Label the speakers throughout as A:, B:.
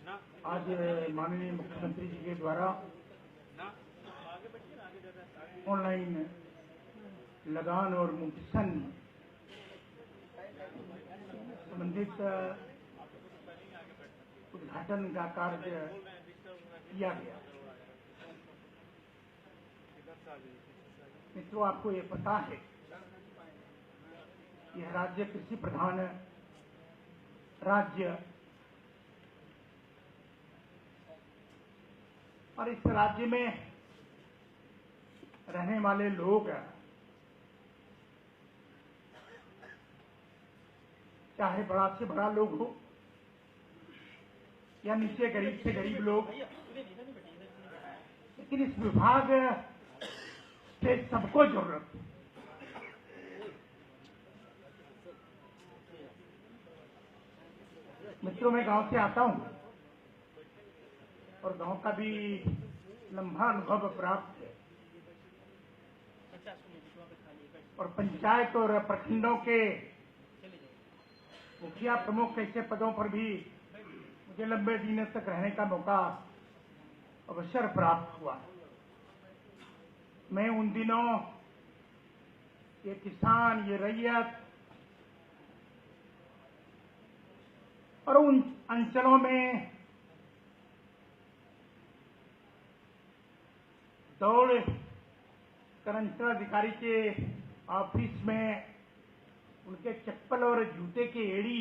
A: आज माननीय मुख्यमंत्री जी के द्वारा ऑनलाइन लगान और म्यूटेशन संबंधित उद्घाटन का कार्य किया गया। मित्रों, आपको ये पता है यह राज्य कृषि प्रधान राज्य और इस राज्य में रहने वाले लोग चाहे बड़ा से बड़ा लोग हो या नीचे गरीब से गरीब लोग, लेकिन इस विभाग से सबको जरूरत है। मित्रों, मैं गांव से आता हूं और गांव का भी लंबा अनुभव प्राप्त है और पंचायत और प्रखंडों के मुखिया प्रमुख ऐसे पदों पर भी मुझे लंबे दिनों तक रहने का मौका अवसर प्राप्त हुआ। मैं उन दिनों ये किसान, ये रैयत और उन अंचलों में दौड़ कर अंचलाधिकारी के ऑफिस में उनके चप्पल और जूते के एड़ी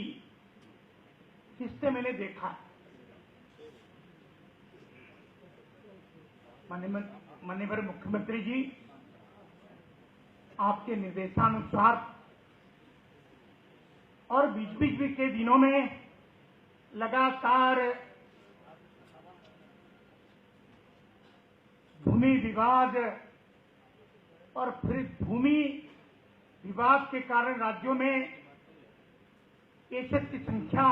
A: खींचते मैंने देखा। माननीय मुख्यमंत्री जी, आपके निर्देशानुसार और बीच बीच के दिनों में लगातार भूमि विवाद और फिर भूमि विवाद के कारण राज्यों में केसेस की संख्या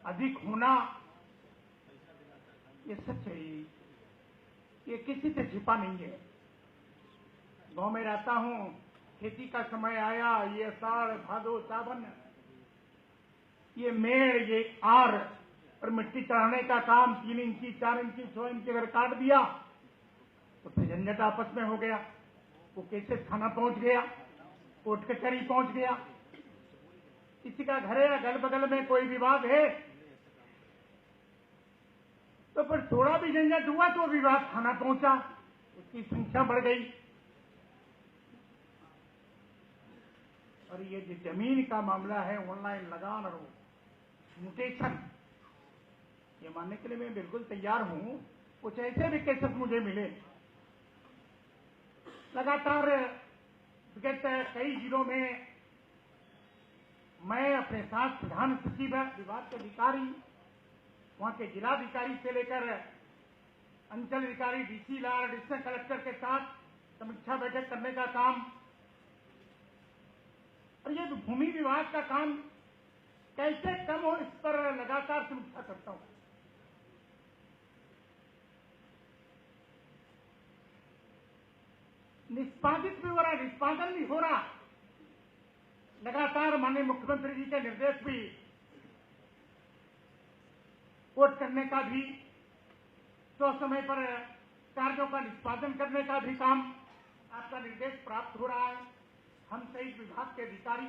A: अधिक होना, ये सच है, ये किसी से छिपा नहीं है। गांव में रहता हूं, खेती का समय आया, ये आषाढ़ भादो सावन, ये मेड़, ये आर और मिट्टी चढ़ाने का काम 3 इंची 4 इंची 6 इंची अगर काट दिया तो फिर झंझट आपस में हो गया। वो केसेस थाना पहुंच गया, कोर्ट कचहरी पहुंच गया। किसी का घर है, अगल बगल में कोई विवाद है तो फिर थोड़ा भी झंझट हुआ तो विवाद थाना पहुंचा, उसकी संख्या बढ़ गई। और ये जो जमीन का मामला है, ऑनलाइन लगान और म्यूटेशन, ये मानने के लिए मैं बिल्कुल तैयार हूं। कुछ ऐसे भी केसेस मुझे मिले लगातार विगत कई जिलों में। मैं अपने साथ प्रधान सचिव, विभाग के अधिकारी, वहां के जिलाधिकारी से लेकर अंचल अधिकारी, डीसी लार, एडिशनल कलेक्टर के साथ समीक्षा बैठक करने का काम और ये भूमि विवाद का काम कैसे कम हो, इस पर लगातार समीक्षा करता हूं। निष्पादित भी हो रहा, निष्पादन भी हो रहा। लगातार माननीय मुख्यमंत्री जी के निर्देश भी कोर्ट करने का भी, तो समय पर कार्यों का निष्पादन करने का भी काम आपका निर्देश प्राप्त हो रहा है। हम सहित विभाग के अधिकारी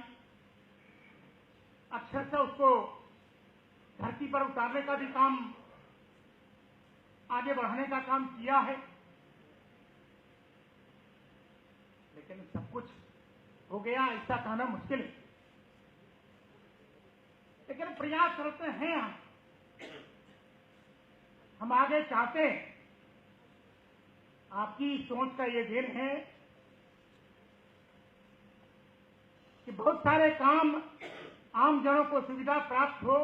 A: अक्षरशः उसको धरती पर उतारने का भी काम, आगे बढ़ाने का काम किया है। लेकिन सब कुछ हो गया ऐसा कहना मुश्किल है, लेकिन प्रयास करते हैं। हम आगे चाहते हैं। आपकी सोच का ये देन है कि बहुत सारे काम आम जनों को सुविधा प्राप्त हो,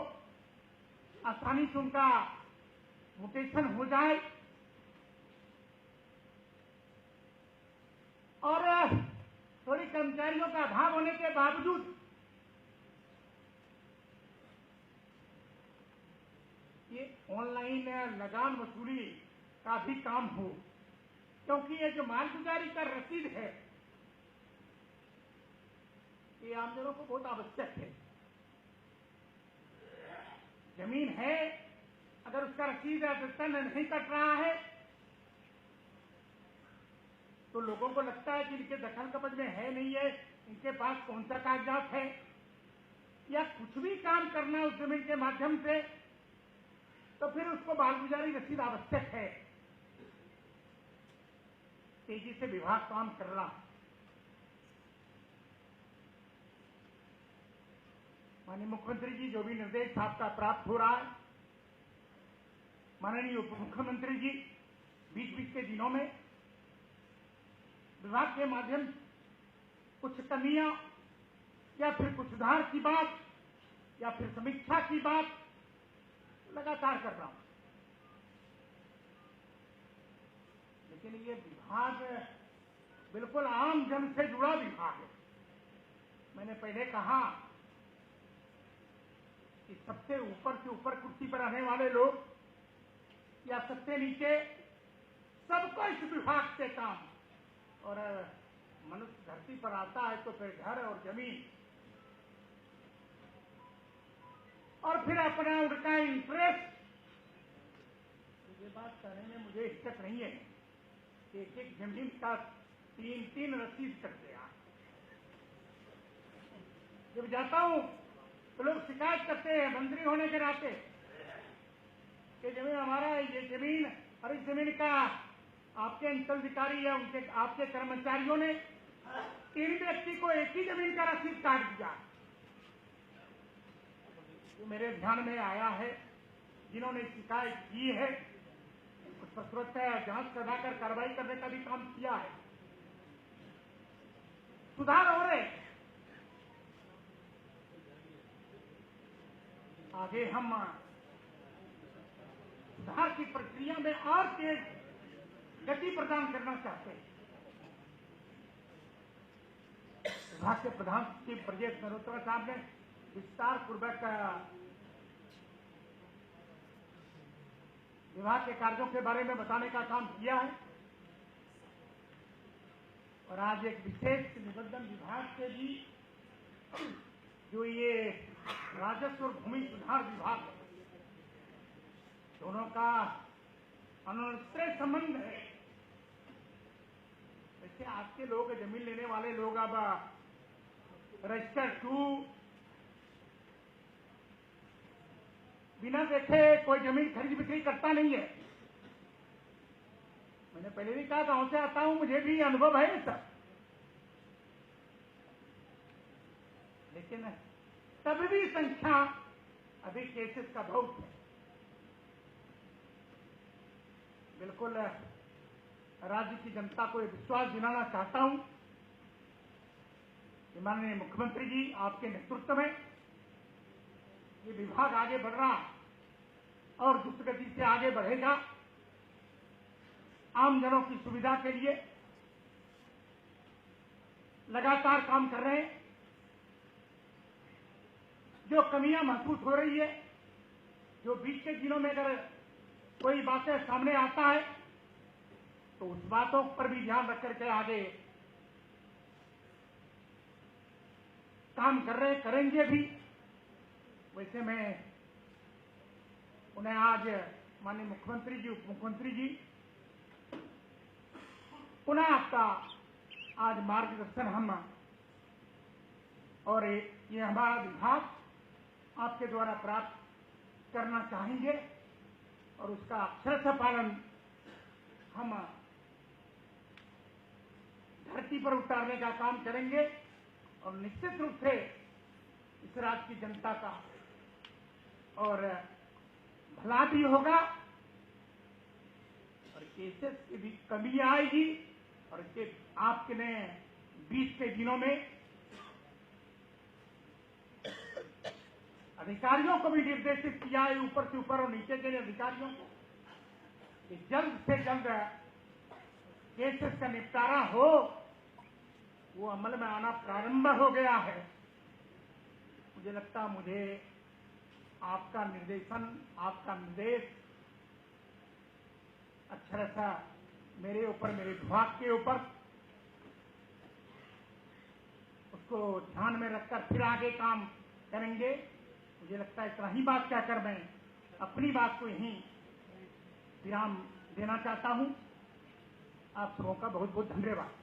A: आसानी से उनका म्यूटेशन हो जाए और थोड़ी कर्मचारियों का अभाव होने के बावजूद ये ऑनलाइन लगान वसूली का भी काम हो, क्योंकि ये जो मालगुजारी का रसीद है ये आम जनों को बहुत आवश्यक है। जमीन है, अगर उसका रसीद अदालत नहीं कट रहा है तो लोगों को लगता है कि इनके दखल कब्ज में है नहीं है, इनके पास कौन सा कागजात है, या कुछ भी काम करना है उस जमीन के माध्यम से, तो फिर उसको बालगुजारी रसीद आवश्यक है। तेजी से विभाग काम कर रहा है। माननीय मुख्यमंत्री जी, जो भी निर्देश आपका प्राप्त हो रहा है, माननीय उप मुख्यमंत्री जी बीच बीच के दिनों में विभाग के माध्यम कुछ कमियां या फिर कुछ सुधार की बात या फिर समीक्षा की बात लगातार कर रहा हूं। लेकिन ये विभाग बिल्कुल आम जन से जुड़ा विभाग है। मैंने पहले कहा कि सबसे ऊपर से ऊपर कुर्सी पर रहने वाले लोग या सबसे नीचे सबको इस विभाग से काम, और मनुष्य धरती पर आता है तो फिर घर और जमीन और फिर अपना उनका इंटरेस्ट, ये बात कहने में मुझे हिचक नहीं है कि एक एक जमीन का 3-3 रसीद करते हैं। जब जाता हूं तो लोग शिकायत करते हैं मंत्री होने के नाते कि जमीन हमारा, ये जमीन और इस जमीन का आपके अंचल अधिकारी या उनके आपके कर्मचारियों ने 3 व्यक्ति को एक ही जमीन का रसीद काट दिया। तो मेरे ध्यान में आया है, जिन्होंने शिकायत की है उस पर तुरंत जांच कराकर कार्रवाई करने का भी काम किया है। सुधार हो रहे, आगे हम सुधार की प्रक्रिया में और तेज गति प्रदान करना चाहते हैं। विभाग के प्रधान सचिव ब्रजेश मेहरोत्रा साहब ने विस्तार पूर्वक विभाग के कार्यों के बारे में बताने का काम किया है, और आज एक विशेष निबंधन विभाग से भी, जो ये राजस्व और भूमि सुधार विभाग है, दोनों का अनुश्रय संबंध है। वैसे आज के लोग, जमीन लेने वाले लोग अब रजिस्टर 2 बिना देखे कोई जमीन खरीद बिक्री करता नहीं है। मैंने पहले भी कहा, गांव से आता हूं, मुझे भी अनुभव है सब, लेकिन तब भी संख्या अभी केसेस का बहुत है। बिल्कुल राज्य की जनता को ये विश्वास दिलाना चाहता हूं कि माननीय मुख्यमंत्री जी आपके नेतृत्व में ये विभाग आगे बढ़ रहा है और द्रुत गति से आगे बढ़ेगा। आम जनों की सुविधा के लिए लगातार काम कर रहे हैं। जो कमियां महसूस हो रही है, जो बीच के दिनों में अगर कोई बातें सामने आता है तो उस बातों पर भी ध्यान रख करके आगे काम कर रहे, करेंगे भी। वैसे मैं उन्हें आज माननीय मुख्यमंत्री जी, उप मुख्यमंत्री जी, पुनः आपका आज मार्गदर्शन हम और ये हमारा विभाग आपके द्वारा प्राप्त करना चाहेंगे, और उसका अक्षरशः पालन हम धरती पर उतारने का काम करेंगे, और निश्चित रूप से इस राज्य की जनता का और भला भी होगा, और केसेस की भी कमी आएगी, और इसके आपके ने 20 के दिनों में अधिकारियों को भी निर्देशित किया है, ऊपर से ऊपर और नीचे के अधिकारियों को, कि जल्द से जल्द केसेस का निपटारा हो। वो अमल में आना प्रारंभ हो गया है। मुझे लगता, मुझे आपका निर्देशन, आपका निर्देश अक्षरशः मेरे ऊपर, मेरे विभाग के ऊपर, उसको ध्यान में रखकर फिर आगे काम करेंगे। मुझे लगता है इतना ही बात कहकर मैं अपनी बात को यहीं विराम देना चाहता हूं। आप सबों का बहुत बहुत धन्यवाद।